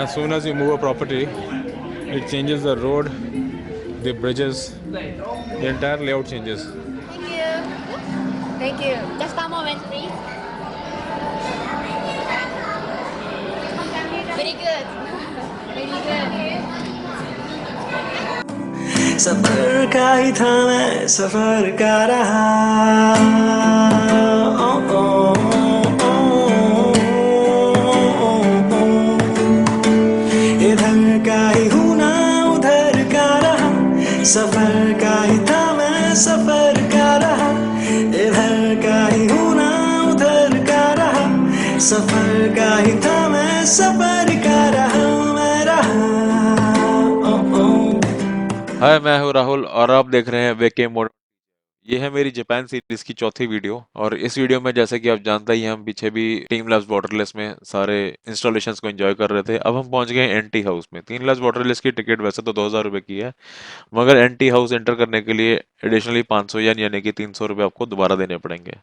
As soon as you move a property, it changes the road, the bridges, the entire layout changes. Thank you. Thank you. Just a moment, please. Very good. Very good. सफर का ही था मैं सफर का रहा इधर का ही हूँ ना उधर का रहा सफर का ही था मैं सफर का रहा इधर का ही हूँ ना उधर का रहा सफर का ही था मैं सफर का रहा मैं रहा हाय, मैं हूँ राहुल और आप देख रहे हैं वेके मोड। ये है मेरी जापान सीरीज की चौथी वीडियो और इस वीडियो में जैसे कि आप जानते ही हम पीछे भी टीम लैब्स बॉर्डरलेस में सारे इंस्टॉलेशंस को एंजॉय कर रहे थे। अब हम पहुंच गए एंटी हाउस में। तीन लैब्स बॉर्डरलेस की टिकट वैसे तो 2000 रुपये की है, मगर एंटी हाउस एंटर करने के लिए एडिशनली 500 येन यानी कि 300 रुपये आपको दोबारा देने पड़ेंगे।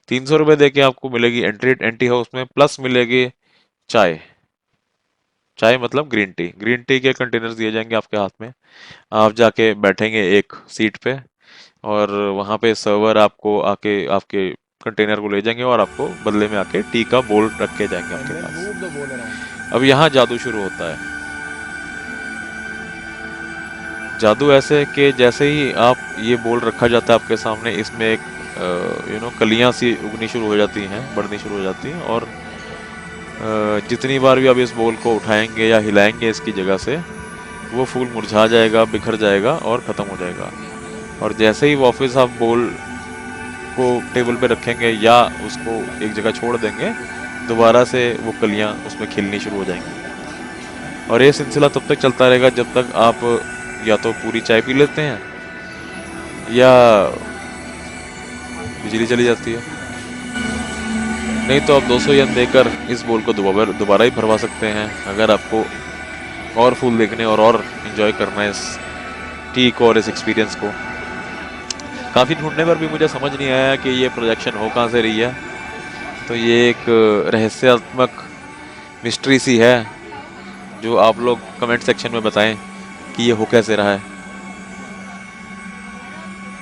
300 रुपये दे के आपको मिलेगी एंट्री एंटी हाउस में, प्लस मिलेगी चाय। चाय मतलब ग्रीन टी। ग्रीन टी के कंटेनर्स दिए जाएंगे आपके हाथ में। आप जाके बैठेंगे एक सीट पे और वहाँ पे सर्वर आपको आके आपके कंटेनर को ले जाएंगे और आपको बदले में आके टी का बोल रख के जाएंगे And आपके then pass. move the bowl around. अब यहाँ जादू शुरू होता है। जादू ऐसे है कि जैसे ही आप ये बोल रखा जाता है आपके सामने, इसमें एक कलियां सी उगनी शुरू हो जाती हैं, बढ़नी शुरू हो जाती हैं और जितनी बार भी आप इस बोल को उठाएंगे या हिलाएंगे इसकी जगह से, वो फूल मुरझा जाएगा, बिखर जाएगा और ख़त्म हो जाएगा। और जैसे ही वापस आप बोल को टेबल पे रखेंगे या उसको एक जगह छोड़ देंगे, दोबारा से वो कलियां उसमें खिलनी शुरू हो जाएंगी। और ये सिलसिला तब तक चलता रहेगा जब तक आप या तो पूरी चाय पी लेते हैं या बिजली चली जाती है। नहीं तो आप 200 येन देकर इस बोल को दोबारा ही भरवा सकते हैं अगर आपको और फूल देखने और एंजॉय करना है इस टी को और इस एक्सपीरियंस को। काफ़ी ढूंढने पर भी मुझे समझ नहीं आया कि ये प्रोजेक्शन हो कहाँ से रही है, तो ये एक रहस्यात्मक मिस्ट्री सी है जो आप लोग कमेंट सेक्शन में बताएं कि ये हो कैसे रहा है।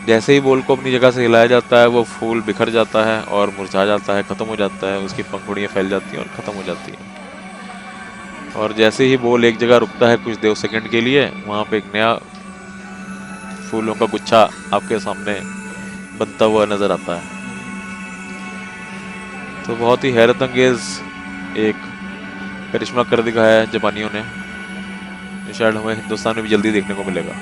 जैसे ही बोल को अपनी जगह से हिलाया जाता है, वो फूल बिखर जाता है और मुरझा जाता है, ख़त्म हो जाता है, उसकी पंखुड़ियाँ फैल जाती हैं और ख़त्म हो जाती हैं। और जैसे ही बोल एक जगह रुकता है कुछ देर सेकंड के लिए, वहाँ पे एक नया फूलों का गुच्छा आपके सामने बनता हुआ नज़र आता है। तो बहुत ही हैरत अंगेज एक करिश्मा कर दिखाया है जापानियों ने, जो शायद हमें हिंदुस्तान में भी जल्दी देखने को मिलेगा।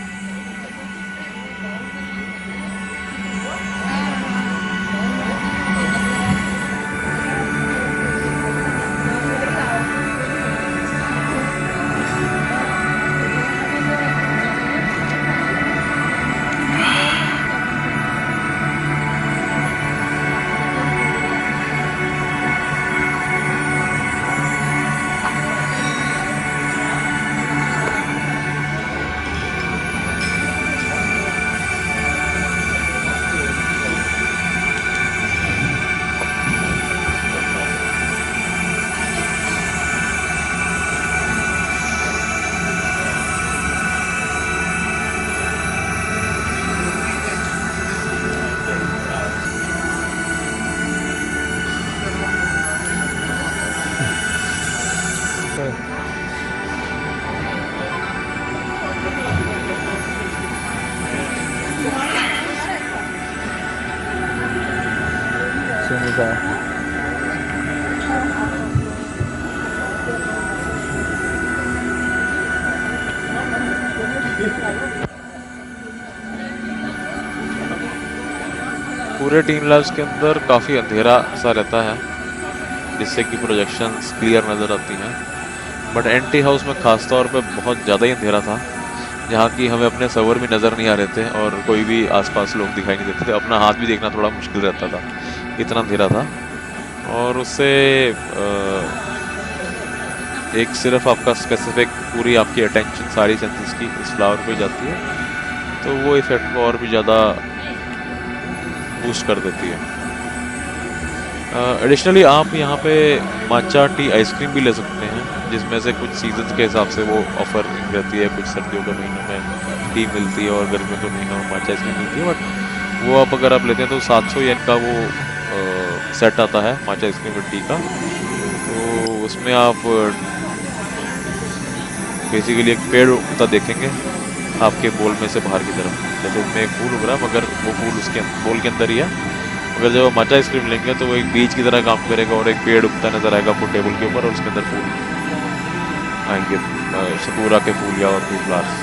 पूरे टीम लैब्स के अंदर काफ़ी अंधेरा सा रहता है, जिससे कि प्रोजेक्शंस क्लियर नज़र आती हैं। बट एंटी हाउस में ख़ास तौर पे बहुत ज़्यादा ही अंधेरा था, जहाँ की हमें अपने सर्वर भी नज़र नहीं आ रहे थे और कोई भी आसपास लोग दिखाई नहीं देते थे। अपना हाथ भी देखना थोड़ा मुश्किल रहता था, इतना अंधेरा था। और उससे एक सिर्फ आपका स्पेसिफिक पूरी आपकी अटेंशन सारी सेंसेस की इस फ्लावर पे जाती है, तो वो इफेक्ट को और भी ज़्यादा बूस्ट कर देती है। एडिशनली आप यहाँ पे माचा टी आइसक्रीम भी ले सकते हैं, जिसमें से कुछ सीजन्स के हिसाब से वो ऑफर रहती है। कुछ सर्दियों के महीनों में टी मिलती है और गर्मियों के महीनों में माचा आइसक्रीम मिलती है। बट वो आप अगर आप लेते हैं तो 700 येन का वो सेट आता है माचा आइसक्रीम और टी का। तो उसमें आप बेसिकली एक पेड़ उगता देखेंगे आपके बोल में से बाहर की तरफ। जैसे इसमें एक फूल उग रहा है, मगर वो फूल उसके बोल के अंदर ही है। अगर जब आप माचा आइसक्रीम लेंगे तो वो एक बीज की तरह काम करेगा और एक पेड़ उगता नजर आएगा आपको टेबल के ऊपर, और उसके अंदर फूल आएंगे, शतूरा के फूल या और कोई फ्लावर्स।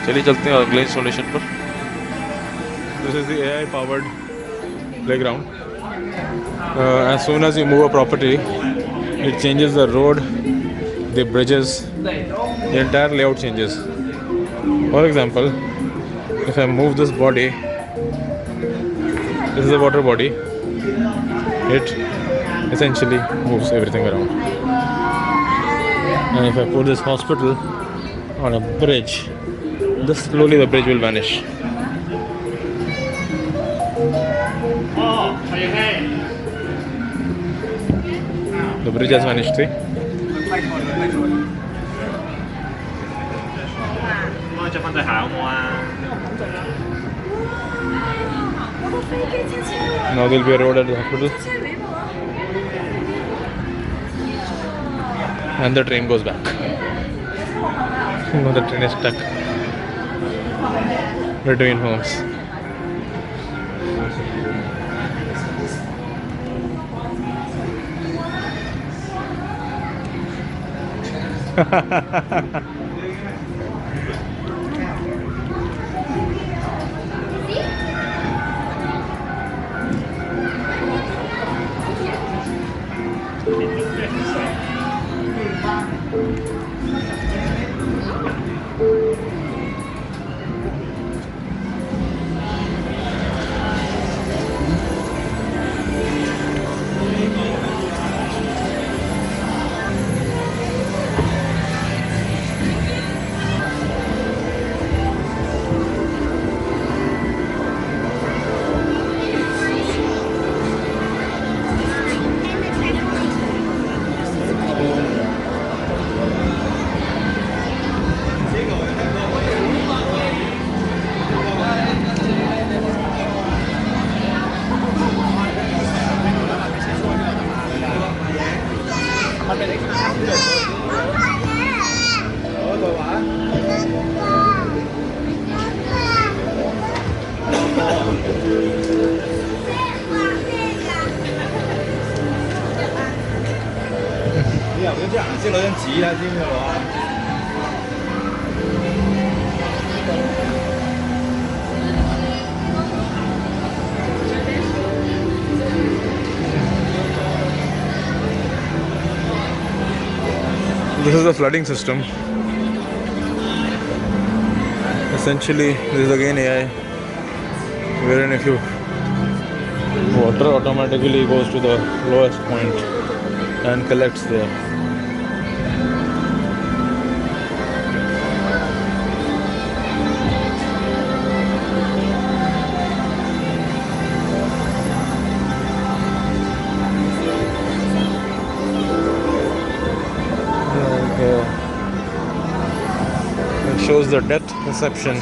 चलिए चलते हैं अगले इंस्टॉलेशन पर। This is the AI powered playground. As soon as you move a property, it changes the road, the bridges, the entire layout changes. For example, if I move this body, this is a water body, it essentially moves everything around. And if I put this hospital on a bridge, this slowly the bridge will vanish. The bridge has vanished, see? Now there will be a road at the hospital. And the train goes back. Now the train is stuck between homes. This is the flooding system. Essentially, this is again AI, wherein if you water automatically goes to the lowest point and collects there. It shows the depth perception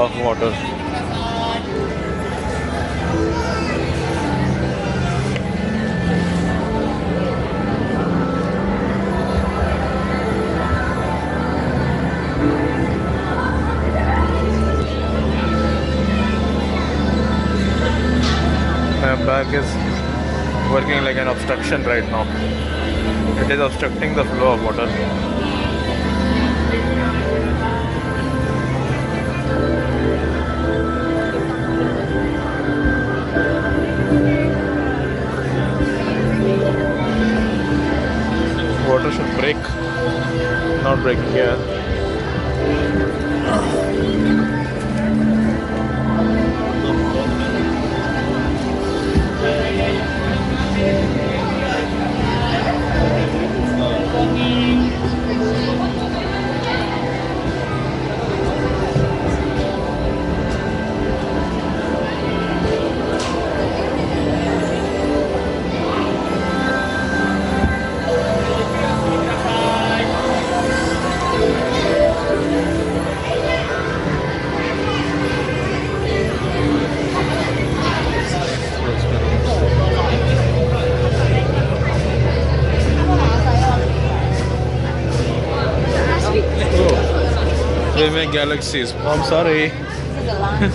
of water. My back is working like an obstruction right now. It is obstructing the flow of water. Water should break, not breaking here. They make galaxies. I'm sorry. This is a line.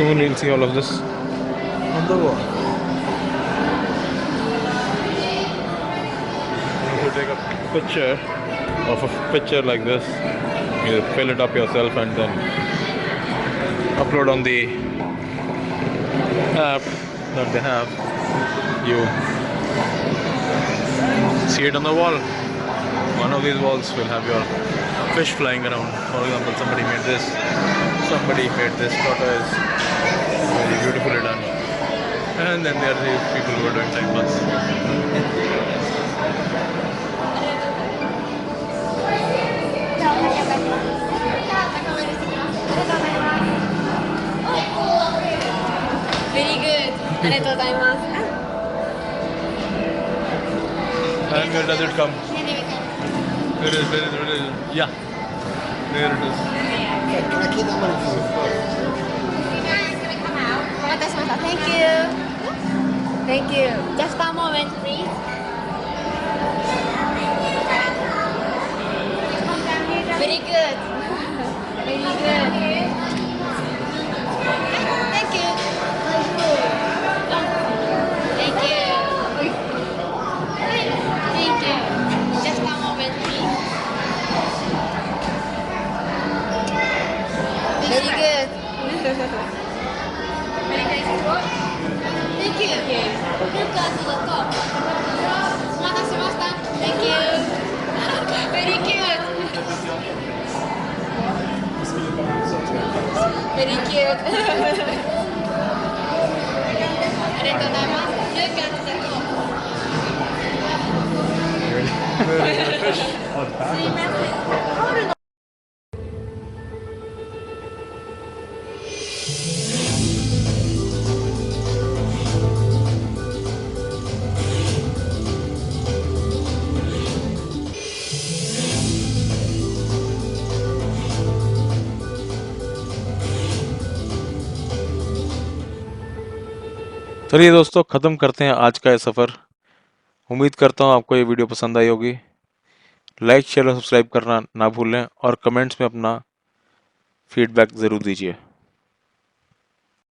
Soon you'll see all of this on the wall. If you take a picture of a picture like this, you fill it up yourself and then upload on the app that they have. You see it on the wall. One of these walls will have your fish flying around. For example, somebody made this. Somebody made this tortoise. Very beautifully done. And then there are the people who are doing time pass. Very good. ありがとうございます。 And where does it come? There it is, there it is, there it is. Yeah. There it is. お待たせしました。Thank you. Thank you. Just a moment, please. Very good. Very good. Thank you. Thank you. Thank you. Just a moment, please. Very good. Thank you. Look at the top. お待たせしました。Thank you. Very good. Very cute. ありがとうございます。Look at the top. すいません。タオルのचलिए दोस्तों, ख़त्म करते हैं आज का ये सफ़र। उम्मीद करता हूँ आपको ये वीडियो पसंद आई होगी। लाइक शेयर और सब्सक्राइब करना ना भूलें और कमेंट्स में अपना फीडबैक ज़रूर दीजिए।